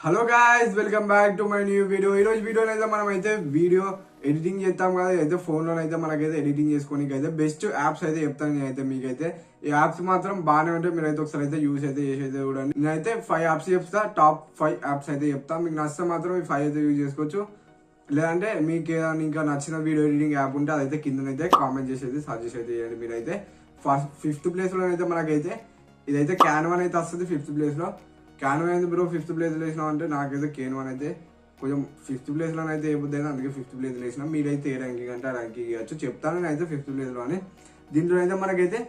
Hello guys, welcome back to my new video. ఈ రోజు వీడియోలో అయితే మనం అయితే వీడియో ఎడిటింగ్ చేస్తాం కదా. అయితే ఫోన్లోనైతే మనకైతే ఎడిటింగ్ చేసుకోనికి అయితే బెస్ట్ యాప్స్ అయితే చెప్తాను నేనైతే. మీకైతే ఈ యాప్స్ మాత్రం బాగానే ఉంటాయి. మీరైతే ఒకసారి అయితే యూస్ అయితే చేసి అయితే చూడండి. నేనైతే 5 యాప్స్ చెప్తా, టాప్ 5 యాప్స్ అయితే చెప్తా. మీకు నచ్చితే మాత్రం ఈ 5 అయితే యూజ్ చేసుకోవచ్చు. లేదంటే మీకు ఏదైనా ఇంకా నచ్చిన వీడియో ఎడిటింగ్ యాప్ ఉంటే అదైతే కిందనైతే కామెంట్ చేసేది సజెస్ట్ అయితే చేయండి. మీరైతే ఫిఫ్త్ ప్లేస్ లో అయితే మనకైతే ఇదైతే క్యాన్వా అయితే వస్తుంది. 5th ప్లేస్ లో క్యాన్వా అయింది బ్రో. 5th ప్లేస్ వేసినాం అంటే నాకైతే కేన్వన్ అయితే కొంచెం 5th ప్లేస్ లో అయితే ఏముద్ది అయితే అందుకే 5th ప్లేస్ వేసినా. మీరైతే ఏ ర్యాంకింగ్ అంటే ఆ ర్యాంకింగ్ ఇవ్వచ్చు. చెప్తాను నేనైతే 5th ప్లేస్ లో అని. దీంట్లో అయితే మనకైతే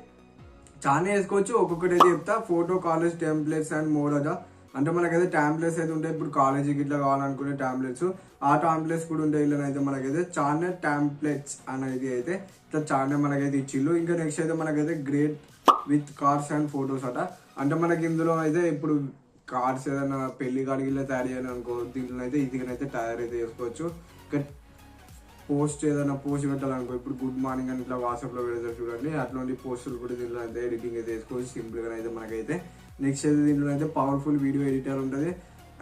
చాలా వేసుకోవచ్చు. ఒక్కొక్కటి అయితే చెప్తా. Photo, college templates and more అదా అంటే మనకైతే టెంప్లెట్స్ అయితే ఉంటాయి. ఇప్పుడు కాలేజీకి ఇట్లా కావాలనుకునే టెంప్లెట్స్, ఆ టెంప్లెట్స్ కూడా ఉంటాయి. ఇలా అయితే మనకైతే చాలా టెంప్లెట్స్ అనేది అయితే ఇట్లా చాలా మనకైతే ఇచ్చిళ్ళు. ఇంకా నెక్స్ట్ అయితే మనకైతే great with cars and photos అట. అంటే మనకి ఇందులో అయితే ఇప్పుడు కార్స్ ఏదైనా పెళ్లి కాడికి తయారు చేయాలి అనుకో, దీంట్లో అయితే ఈజీగానైతే తయారైతే చేసుకోవచ్చు. ఇంకా పోస్ట్ ఏదైనా పోస్ట్ పెట్టాలనుకో, ఇప్పుడు గుడ్ మార్నింగ్ అని ఇట్లా వాట్సాప్లో పెడతారు చూడండి, అట్లాంటి పోస్టులు కూడా దీంట్లో అయితే ఎడిటింగ్ అయితే వేసుకోవచ్చు సింపుల్గా అయితే మనకైతే. నెక్స్ట్ అయితే దీంట్లో అయితే పవర్ఫుల్ వీడియో ఎడిటర్ ఉంటుంది.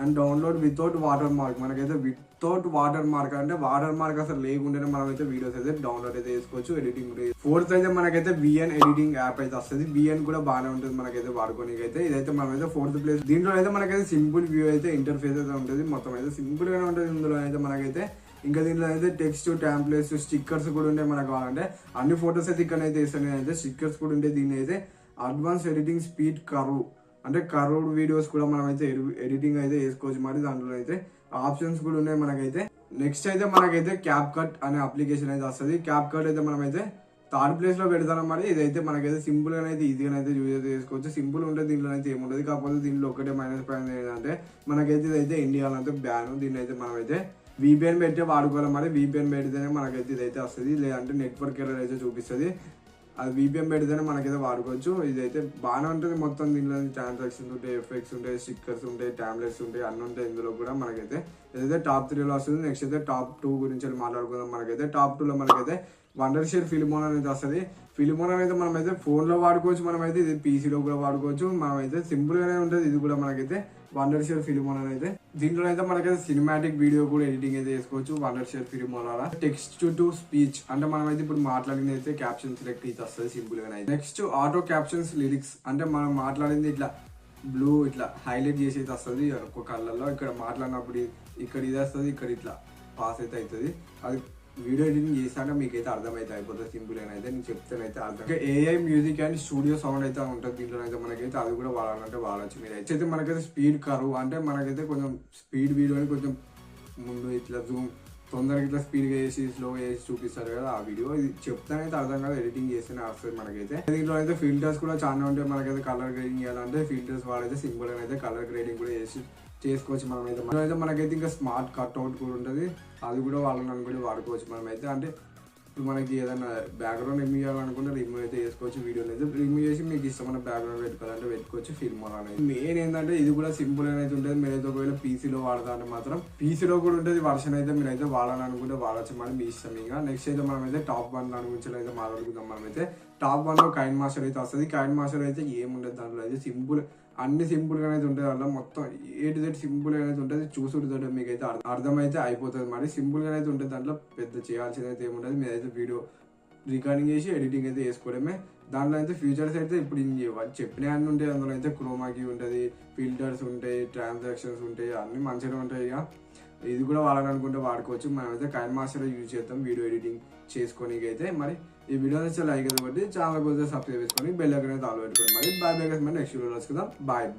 And download without water mark. మనకైతే వితౌట్ వాటర్ మార్క్ అంటే వాటర్ మార్క్ అసలు లేకుండానే మనం అయితే వీడియోస్ అయితే డౌన్లోడ్ అయితే చేసుకోవచ్చు, ఎడిటింగ్. 4th అయితే మనకైతే విఎన్ ఎడిటింగ్ యాప్ అయితే వస్తుంది. విఎన్ కూడా బాగానే ఉంటుంది మనకైతే వాడుకోనికి అయితే. ఇదైతే మనమైతే 4th ప్లేస్. దీంట్లో అయితే మనకైతే సింపుల్ వ్యూ అయితే ఇంటర్ఫేస్ అయితే ఉంటుంది. మొత్తం అయితే సింపుల్ గానే ఉంటుంది. ఇందులో అయితే మనకైతే ఇంకా దీంట్లో అయితే టెక్స్ట్, టెంప్లెట్స్, స్టిక్కర్స్ కూడా ఉంటాయి. మనకు కావాలంటే అన్ని ఫొటోస్ అయితే ఇక్కడ అయితే ఇస్తాను అయితే. స్టిక్కర్స్ కూడా ఉంటాయి. దీన్ని అయితే అడ్వాన్స్ ఎడిటింగ్ స్పీడ్ కర్వ్ అంటే కర్వ్డ్ వీడియోస్ కూడా మనం అయితే ఎడిటింగ్ అయితే వేసుకోవచ్చు. మరి దాంట్లో అయితే ఆప్షన్స్ కూడా ఉన్నాయి మనకైతే. నెక్స్ట్ అయితే మనకైతే క్యాప్ కట్ అనే అప్లికేషన్ అయితే వస్తుంది. క్యాప్ కట్ అయితే మనమైతే 3rd ప్లేస్ లో పెడతాం. మరి ఇదైతే మనకైతే సింపుల్ గానే అయితే ఈజీగా అయితే యూజ్ అయితే చేసుకోవచ్చు. సింపుల్ ఉంటుంది. దీంట్లో అయితే ఏముండదు. కాకపోతే దీంట్లో ఒకటే మైనస్ పాయింట్ ఏంటంటే మనకైతే ఇదైతే ఇండియాలో అయితే బ్యాన్. దీన్ని అయితే మనమైతే VPN పెట్టి వాడుకోవాలి. మరి VPN పెడితేనే మనకైతే ఇదైతే వస్తుంది. లేదంటే నెట్వర్క్ ఎర్రర్ అయితే చూపిస్తుంది. అది VPN పెడితేనే మనకైతే వాడుకోవచ్చు. ఇదైతే బాగానే ఉంటుంది. మొత్తం దీనిలో ట్రాన్సాక్షన్స్ ఉంటాయి, ఎఫెక్ట్స్ ఉంటాయి, స్టిక్కర్స్ ఉంటాయి, టాబ్లెట్స్ ఉంటాయి, అన్నీ ఉంటాయి ఇందులో కూడా. మనకైతే ఇదైతే టాప్ 3లో వస్తుంది. నెక్స్ట్ అయితే టాప్ 2 గురించి మాట్లాడుకుందాం. మనకైతే టాప్ 2లో మనకైతే వండర్షేర్ ఫిలిమోన్ అనేది వస్తుంది. ఫిలిమోన్ అనేది మనమైతే ఫోన్లో వాడుకోవచ్చు. మనమైతే ఇది పీసీలో కూడా వాడుకోవచ్చు. మనమైతే సింపుల్ గానే ఉంటుంది. ఇది కూడా మనకైతే వండర్షేర్ ఫిలిమోన్ అయితే. దీంట్లో అయితే మనకైతే సినిమాటిక్ వీడియో కూడా ఎడిటింగ్ అయితే చేసుకోవచ్చు. వండర్షేర్ ఫిలిమోన్ అలా టెక్స్ట్ టు స్పీచ్ అంటే మనమైతే ఇప్పుడు మాట్లాడింది అయితే క్యాప్షన్ సెలెక్ట్ అయితే వస్తుంది సింపుల్ గానే. నెక్స్ట్ ఆటో క్యాప్షన్స్ లిరిక్స్ అంటే మనం మాట్లాడింది ఇట్లా బ్లూ ఇట్లా హైలైట్ చేసి అయితే వస్తుంది ఒక కళ్ళల్లో. ఇక్కడ మాట్లాడినప్పుడు ఇక్కడ ఇది వస్తుంది, ఇక్కడ ఇట్లా పాస్ అయితే అవుతుంది. అది వీడియో ఎడిటింగ్ చేశాక మీకైతే అర్థమైతే అయిపోతుంది సింపుల్ గా అయితే. నేను చెప్తానైతే అర్థం. AI music and studio sound అయితే ఉంటుంది దీంట్లో అయితే. మనకైతే అది కూడా వాడాలంటే వాడచ్చు. మీరు అయితే మనకైతే స్పీడ్ కర్వ్ అంటే మనకైతే కొంచెం స్పీడ్ వీడియోని కొంచెం ముందు ఇట్లా జూమ్ తొందరగా ఇట్లా స్పీడ్గా వేసి స్లోగా వేసి చూపిస్తారు కదా ఆ వీడియో. ఇది చెప్తానైతే అర్థం కాదు, ఎడిటింగ్ చేస్తేనే వస్తుంది మనకైతే. దీంట్లో అయితే ఫిల్టర్స్ కూడా చాలా ఉంటాయి. మనకైతే కలర్ గ్రేడింగ్ చేయాలంటే ఫిల్టర్స్ వాడైతే సింపుల్ గా అయితే కలర్ గ్రేడింగ్ కూడా చేసుకోవచ్చు మనమైతే. మనకైతే ఇంకా స్మార్ట్ కట్అవుట్ కూడా ఉంటుంది. అది కూడా వాళ్ళని కూడా వాడుకోవచ్చు మనమైతే. అంటే ఇప్పుడు మనకి ఏదైనా బ్యాక్గ్రౌండ్ రిమూవ్ చేయాలనుకుంటే రిమూవ్ అయితే చేసుకోవచ్చు. వీడియోలో అయితే రిమూవ్ చేసి మీకు ఇష్టమైన బ్యాక్గ్రౌండ్ పెట్టుకోవాలంటే పెట్టుకోవచ్చు. ఫిల్మ్ అనేది మెయిన్ ఏంటంటే ఇది కూడా సింపుల్ అనేది ఉంటుంది. మీరైతే ఒకవేళ పీసీలో వాడతా అంటే మాత్రం పీసీలో కూడా ఉంటుంది వర్షన్ అయితే. మీరైతే వాడాలనుకుంటే వాడచ్చు మరి మీ ఇష్టం. ఇంకా నెక్స్ట్ అయితే మనమైతే టాప్ 1 దాని గురించి అయితే మాట్లాడుకుందాం. మనమైతే టాప్ 1లో కైన్ మాస్టర్ అయితే వస్తుంది. కైన్ మాస్టర్ అయితే ఏముండదు దాంట్లో అయితే సింపుల్ అన్ని సింపుల్ గా అయితే ఉంటుంది. అలా మొత్తం A to Z సింపుల్ గా అయితే ఉంటుంది. చూసుకుంటే మీకు అయితే అర్థమైతే అయిపోతుంది. మరి సింపుల్ గా అయితే ఉంటుంది. దాంట్లో పెద్ద చేయాల్సింది అయితే ఏముంటుంది. మీరైతే వీడియో రికార్డింగ్ చేసి ఎడిటింగ్ అయితే వేసుకోవడమే. దాంట్లో అయితే ఫీచర్స్ అయితే ఇప్పుడు చెప్పిన అన్ని ఉంటాయి. అందులో అయితే క్రోమాకి ఉంటుంది, ఫిల్టర్స్ ఉంటాయి, ట్రాన్సాక్షన్స్ ఉంటాయి, అన్ని మంచిగా ఉంటాయి. ఇక ఇది కూడా వాడాలనుకుంటే వాడుకోవచ్చు. మనమైతే కైన్ మాస్టర్ యూజ్ చేస్తాం వీడియో ఎడిటింగ్ చేసుకోనికి అయితే. మరి ఈ వీడియో అయితే లైక్ అయితే కొట్టి ఛానల్ కోసం సబ్స్క్రైబ్ చేసుకొని బెల్ ఐకాన్ అయితే ఆల్ పెట్టుకోండి. మరి బాయ్ బాయ్. మరి నెక్స్ట్ వీడియోలో వస్తుందాం. Bye bye.